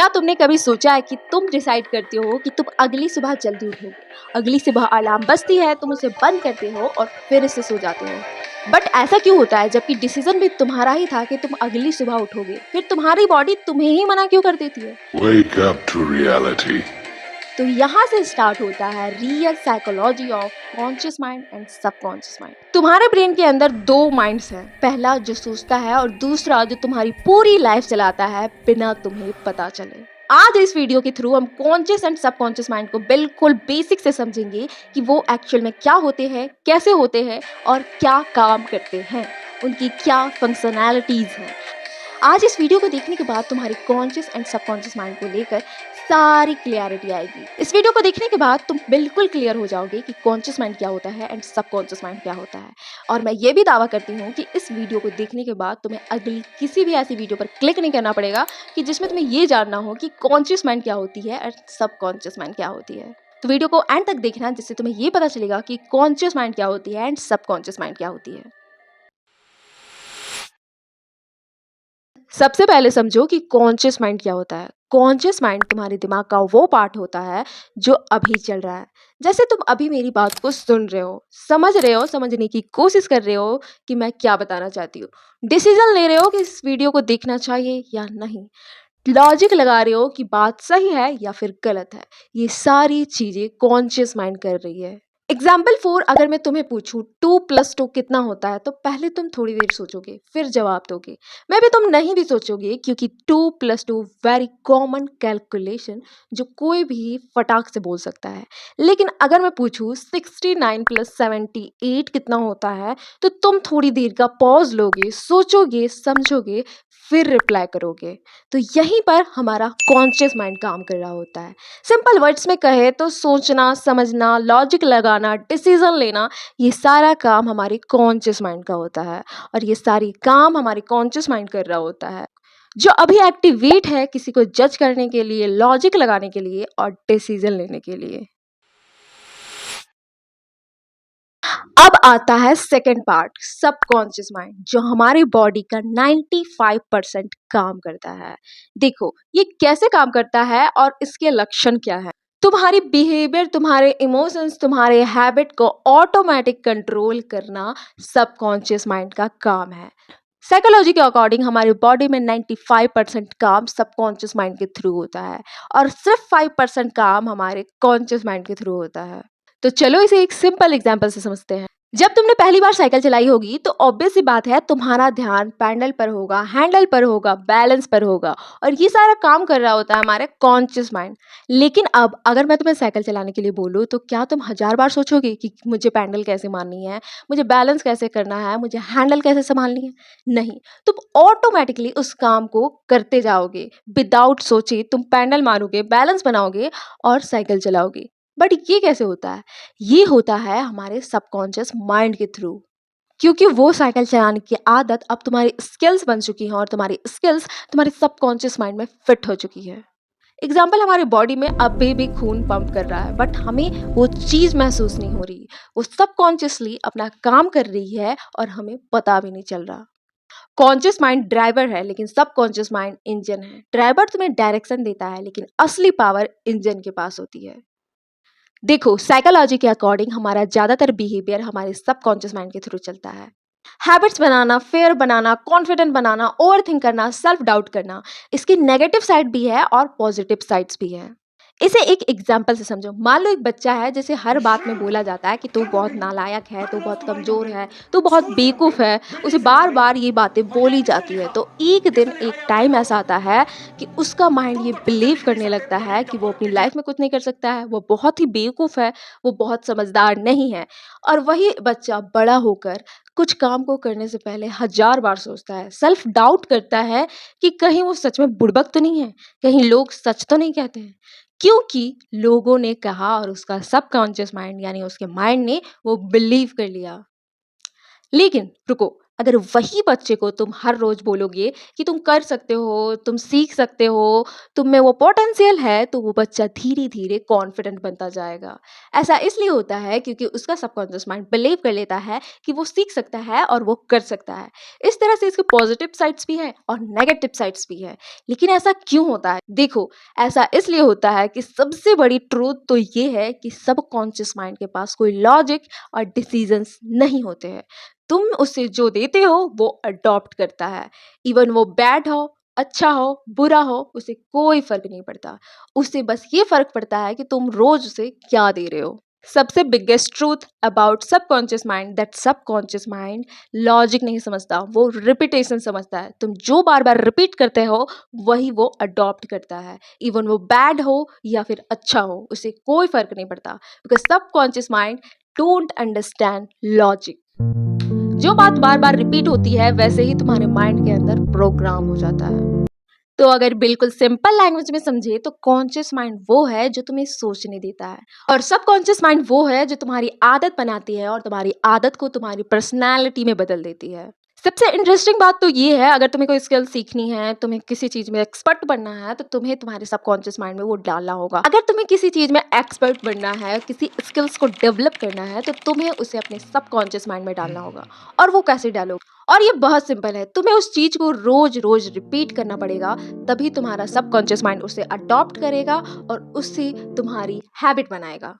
क्या तुमने कभी सोचा है कि तुम डिसाइड करते हो कि तुम अगली सुबह जल्दी उठोगे? अगली सुबह अलार्म बजती है, तुम उसे बंद करते हो और फिर से सो जाते हो। बट ऐसा क्यों होता है जबकि डिसीजन भी तुम्हारा ही था कि तुम अगली सुबह उठोगे? फिर तुम्हारी बॉडी तुम्हें ही मना क्यों कर देती है? Wake up to reality. तो यहाँ से स्टार्ट होता है real psychology of conscious mind and subconscious mind. तुम्हारे ब्रेन के अंदर दो माइंड्स हैं, पहला जो सोचता है और दूसरा जो तुम्हारी पूरी लाइफ चलाता है बिना तुम्हें पता चले। आज इस वीडियो के थ्रू हम कॉन्शियस एंड सबकॉन्शियस माइंड को बिल्कुल बेसिक से समझेंगे कि वो एक्चुअल में क्या होते हैं, कैसे होते हैं और क्या काम करते हैं, उनकी क्या फंक्शनैलिटीज हैं। आज इस वीडियो को देखने के बाद तुम्हारी कॉन्शियस एंड सबकॉन्शियस माइंड को लेकर सारी क्लियरिटी आएगी। इस वीडियो को देखने के बाद तुम बिल्कुल क्लियर हो जाओगे कि कॉन्शियस माइंड क्या होता है एंड सबकॉन्शियस माइंड क्या होता है। और मैं ये भी दावा करती हूँ कि इस वीडियो को देखने के बाद तुम्हें अगली किसी भी ऐसी वीडियो पर क्लिक नहीं करना पड़ेगा कि जिसमें तुम्हें ये जानना हो कि कॉन्शियस माइंड क्या होती है और सबकॉन्शियस माइंड क्या होती है। तो वीडियो को एंड तक देखना जिससे तुम्हें ये पता चलेगा कि कॉन्शियस माइंड क्या होती है एंड सबकॉन्शियस माइंड क्या होती है। सबसे पहले समझो कि कॉन्शियस माइंड क्या होता है। कॉन्शियस माइंड तुम्हारे दिमाग का वो पार्ट होता है जो अभी चल रहा है। जैसे तुम अभी मेरी बात को सुन रहे हो, समझने की कोशिश कर रहे हो कि मैं क्या बताना चाहती हूँ। डिसीजन ले रहे हो कि इस वीडियो को देखना चाहिए या नहीं। लॉजिक लगा रहे हो कि बात सही है या फिर गलत है। ये सारी चीजें कॉन्शियस माइंड कर रही है। एग्जाम्पल 4 अगर मैं तुम्हें पूछूं 2+2 कितना होता है तो पहले तुम थोड़ी देर सोचोगे फिर जवाब दोगे। मैं भी तुम नहीं भी सोचोगे क्योंकि 2+2 वेरी कॉमन कैलकुलेशन जो कोई भी फटाक से बोल सकता है। लेकिन अगर मैं पूछूं 69+78 कितना होता है तो तुम थोड़ी देर का पॉज लोगे, सोचोगे, समझोगे, फिर रिप्लाई करोगे। तो यहीं पर हमारा कॉन्शियस माइंड काम कर रहा होता है। सिंपल वर्ड्स में कहे तो सोचना, समझना, लॉजिक लगाना, डिसीजन लेना, ये सारा काम हमारे कॉन्शियस माइंड का होता है और ये सारी काम हमारे कॉन्शियस माइंड कर रहा होता है जो अभी एक्टिवेट है किसी को जज करने के लिए, लॉजिक लगाने के लिए और डिसीजन लेने के लिए। अब आता है सेकंड पार्ट, सबकॉन्शियस माइंड, जो हमारी बॉडी का 95% काम करता है। देखो ये कैसे काम करता है और इसके लक्षण क्या है। तुम्हारी बिहेवियर, तुम्हारे इमोशंस, तुम्हारे हैबिट को ऑटोमेटिक कंट्रोल करना सबकॉन्शियस माइंड का काम है। साइकोलॉजी के अकॉर्डिंग हमारी बॉडी में 95% काम सबकॉन्शियस माइंड के थ्रू होता है और सिर्फ 5% काम हमारे कॉन्शियस माइंड के थ्रू होता है। तो चलो इसे एक सिंपल एग्जांपल से समझते हैं। जब तुमने पहली बार साइकिल चलाई होगी तो ऑब्वियस सी बात है तुम्हारा ध्यान पैडल पर होगा, हैंडल पर होगा, बैलेंस पर होगा और ये सारा काम कर रहा होता है हमारे कॉन्शियस माइंड। लेकिन अब अगर मैं तुम्हें साइकिल चलाने के लिए बोलूँ तो क्या तुम 1000 बार सोचोगे कि मुझे पैडल कैसे मारनी है, मुझे बैलेंस कैसे करना है, मुझे हैंडल कैसे संभालनी है? नहीं, तुम ऑटोमेटिकली उस काम को करते जाओगे। विदाउट सोचे तुम पैडल मारोगे, बैलेंस बनाओगे और साइकिल चलाओगे। बट ये कैसे होता है? ये होता है हमारे सबकॉन्शियस माइंड के थ्रू, क्योंकि वो साइकिल चलाने की आदत अब तुम्हारी स्किल्स बन चुकी है और तुम्हारी स्किल्स तुम्हारे सबकॉन्शियस माइंड में फिट हो चुकी है। एग्जाम्पल, हमारे बॉडी में अभी भी खून पंप कर रहा है बट हमें वो चीज महसूस नहीं हो रही। वो सबकॉन्शियसली अपना काम कर रही है और हमें पता भी नहीं चल रहा। कॉन्शियस माइंड ड्राइवर है लेकिन सबकॉन्शियस माइंड इंजन है। ड्राइवर तुम्हें डायरेक्शन देता है लेकिन असली पावर इंजन के पास होती है। देखो साइकोलॉजी के अकॉर्डिंग हमारा ज्यादातर बिहेवियर हमारे सबकॉन्शियस माइंड के थ्रू चलता है। हैबिट्स बनाना, फेयर बनाना, कॉन्फिडेंट बनाना, ओवरथिंक करना, सेल्फ डाउट करना, इसकी नेगेटिव साइड भी है और पॉजिटिव साइड्स भी है। इसे एक एग्जाम्पल से समझो। मान लो एक बच्चा है जिसे हर बात में बोला जाता है कि तू बहुत नालायक है, तू बहुत कमजोर है, तू बहुत बेवकूफ है। उसे बार बार ये बातें बोली जाती है। तो एक दिन एक टाइम ऐसा आता है कि उसका माइंड ये बिलीव करने लगता है कि वो अपनी लाइफ में कुछ नहीं कर सकता है, वो बहुत ही बेवकूफ है, वो बहुत समझदार नहीं है। और वही बच्चा बड़ा होकर कुछ काम को करने से पहले 1000 बार सोचता है, सेल्फ डाउट करता है कि कहीं वो सच में बुड़बक तो नहीं है, कहीं लोग सच तो नहीं कहते हैं, क्योंकि लोगों ने कहा और उसका सबकॉन्शियस माइंड यानी उसके माइंड ने वो बिलीव कर लिया। लेकिन रुको, अगर वही बच्चे को तुम हर रोज बोलोगे कि तुम कर सकते हो, तुम सीख सकते हो, तुम में वो पोटेंशियल है, तो वो बच्चा धीरे धीरे कॉन्फिडेंट बनता जाएगा। ऐसा इसलिए होता है क्योंकि उसका सबकॉन्शियस माइंड बिलीव कर लेता है कि वो सीख सकता है और वो कर सकता है। इस तरह से इसके पॉजिटिव साइड्स भी है और नेगेटिव साइड्स भी है। लेकिन ऐसा क्यों होता है? देखो, ऐसा इसलिए होता है कि सबसे बड़ी ट्रूथ तो ये है कि सबकॉन्शियस माइंड के पास कोई लॉजिक और डिसीजंस नहीं होते हैं। तुम उसे जो देते हो वो अडॉप्ट करता है। इवन वो बैड हो, अच्छा हो, बुरा हो, उसे कोई फर्क नहीं पड़ता। उसे बस ये फर्क पड़ता है कि तुम रोज उसे क्या दे रहे हो। सबसे biggest truth about subconscious mind that subconscious mind logic नहीं समझता, वो रिपीटेशन समझता है। तुम जो बार बार रिपीट करते हो वही वो अडॉप्ट करता है। इवन वो बैड हो या फिर अच्छा हो, उसे कोई फर्क नहीं पड़ता, because subconscious mind don't understand logic. जो बात बार बार रिपीट होती है वैसे ही तुम्हारे माइंड के अंदर प्रोग्राम हो जाता है। तो अगर बिल्कुल सिंपल लैंग्वेज में समझे तो कॉन्शियस माइंड वो है जो तुम्हें सोचने देता है, और सबकॉन्शियस माइंड वो है जो तुम्हारी आदत बनाती है और तुम्हारी आदत को तुम्हारी पर्सनैलिटी में बदल देती है। सबसे इंटरेस्टिंग बात तो ये है, अगर तुम्हें कोई स्किल सीखनी है, तुम्हें किसी चीज में एक्सपर्ट बनना है, तो तुम्हें तुम्हारे सबकॉन्शियस माइंड में वो डालना होगा। अगर तुम्हें किसी चीज में एक्सपर्ट बनना है, किसी स्किल्स को डेवलप करना है, तो तुम्हें उसे अपने सबकॉन्शियस माइंड में डालना होगा। और वो कैसे डालोगे? और ये बहुत सिंपल है, तुम्हें उस चीज को रोज रोज रिपीट करना पड़ेगा, तभी तुम्हारा सबकॉन्शियस माइंड उसे अडॉप्ट करेगा और उससे तुम्हारी हैबिट बनाएगा।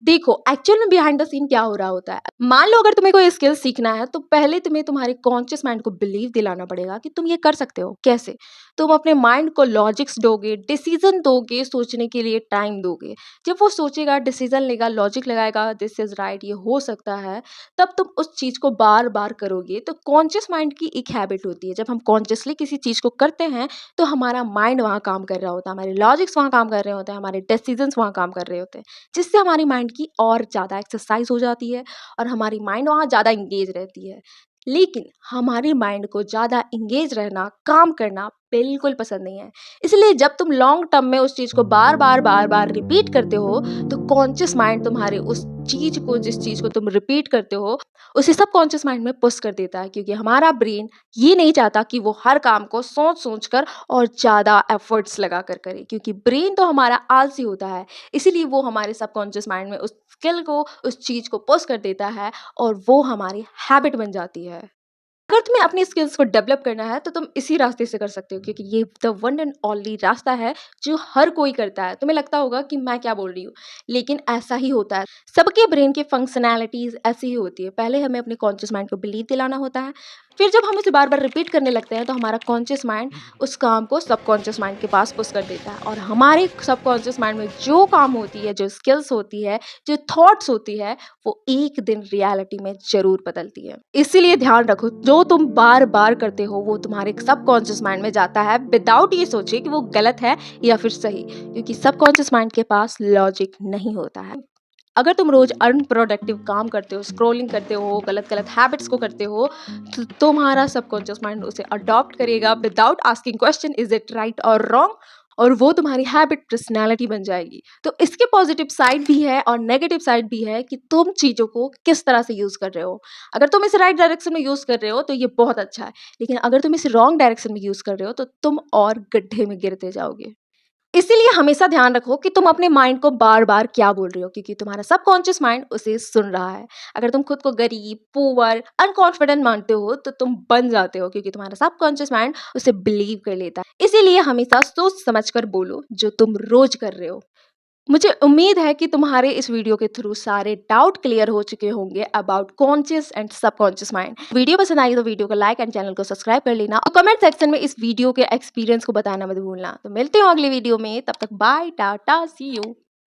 देखो, एक्चुअल में बिहाइंड द सीन क्या हो रहा होता है। मान लो अगर तुम्हें कोई स्किल सीखना है, तो पहले तुम्हें तुम्हारे कॉन्शियस माइंड को बिलीव दिलाना पड़ेगा कि तुम ये कर सकते हो। कैसे? तुम अपने माइंड को लॉजिक्स दोगे, डिसीजन दोगे, सोचने के लिए टाइम दोगे। जब वो सोचेगा, डिसीजन लेगा, लॉजिक लगाएगा, दिस इज राइट, ये हो सकता है, तब तुम उस चीज को बार बार करोगे। तो कॉन्शियस माइंड की एक हैबिट होती है, जब हम कॉन्शियसली किसी चीज को करते हैं तो हमारा माइंड वहाँ काम कर रहा होता है, हमारे लॉजिक्स वहाँ काम कर रहे होते हैं, हमारे डिसीजंस वहाँ काम कर रहे होते हैं, जिससे हमारी माइंड की और ज़्यादा एक्सरसाइज हो जाती है और हमारी माइंड वहाँ ज़्यादा इंगेज रहती है। लेकिन हमारी माइंड को ज़्यादा इंगेज रहना, काम करना बिल्कुल पसंद नहीं है। इसलिए जब तुम लॉन्ग टर्म में उस चीज़ को बार बार रिपीट करते हो, तो कॉन्शियस माइंड तुम्हारे उस चीज़ को, जिस चीज़ को तुम रिपीट करते हो, उसे सब कॉन्शियस माइंड में पुश कर देता है, क्योंकि हमारा ब्रेन ये नहीं चाहता कि वो हर काम को सोच सोच कर और ज़्यादा एफर्ट्स लगा कर करे, क्योंकि ब्रेन तो हमारा आलसी होता है। इसीलिए वो हमारे सबकॉन्शियस माइंड में उस स्किल को, उस चीज़ को पुश कर देता है और वो हमारी हैबिट बन जाती है। अगर तुम्हें अपनी स्किल्स को डेवलप करना है तो तुम इसी रास्ते से कर सकते हो, क्योंकि ये द वन एंड ओनली रास्ता है जो हर कोई करता है। तुम्हें लगता होगा कि मैं क्या बोल रही हूँ, लेकिन ऐसा ही होता है। सबके ब्रेन की फंक्शनैलिटीज ऐसी ही होती है। पहले हमें अपने कॉन्शियस माइंड को बिलीव दिलाना होता है, फिर जब हम उसे बार बार रिपीट करने लगते हैं तो हमारा कॉन्शियस माइंड उस काम को सबकॉन्शियस माइंड के पास पुश कर देता है, और हमारे सबकॉन्शियस माइंड में जो काम होती है, जो स्किल्स होती है, जो थॉट्स होती है, वो एक दिन रियलिटी में जरूर बदलती है। इसीलिए ध्यान रखो, जो तुम बार बार करते हो वो तुम्हारे सबकॉन्शियस माइंड में जाता है, विदाउट ये सोचे कि वो गलत है या फिर सही, क्योंकि सबकॉन्शियस माइंड के पास लॉजिक नहीं होता है। अगर तुम रोज अनप्रोडक्टिव काम करते हो, स्क्रॉलिंग करते हो, गलत गलत हैबिट्स को करते हो, तो तुम्हारा सबकॉन्शियस माइंड उसे अडॉप्ट करेगा without asking question, is it right और रॉन्ग, और वो तुम्हारी हैबिट, पर्सनैलिटी बन जाएगी। तो इसके पॉजिटिव साइड भी है और नेगेटिव साइड भी है कि तुम चीज़ों को किस तरह से यूज़ कर रहे हो। अगर तुम इसे राइट डायरेक्शन में यूज़ कर रहे हो तो ये बहुत अच्छा है, लेकिन अगर तुम इसे रॉन्ग डायरेक्शन में यूज़ कर रहे हो तो तुम और गड्ढे में गिरते जाओगे। इसीलिए हमेशा ध्यान रखो कि तुम अपने माइंड को बार बार क्या बोल रहे हो, क्योंकि तुम्हारा सबकॉन्शियस माइंड उसे सुन रहा है। अगर तुम खुद को गरीब, पुअर, अनकॉन्फिडेंट मानते हो तो तुम बन जाते हो, क्योंकि तुम्हारा सबकॉन्शियस माइंड उसे बिलीव कर लेता है। इसीलिए हमेशा सोच समझ कर बोलो जो तुम रोज कर रहे हो। मुझे उम्मीद है कि तुम्हारे इस वीडियो के थ्रू सारे डाउट क्लियर हो चुके होंगे about conscious and subconscious mind. Video पसंद आई तो वीडियो को लाइक एंड चैनल को सब्सक्राइब कर लेना, और कमेंट सेक्शन में इस वीडियो के एक्सपीरियंस को बताना मत भूलना। तो मिलते हैं अगले वीडियो में, तब तक बाय, टाटा, सी यू।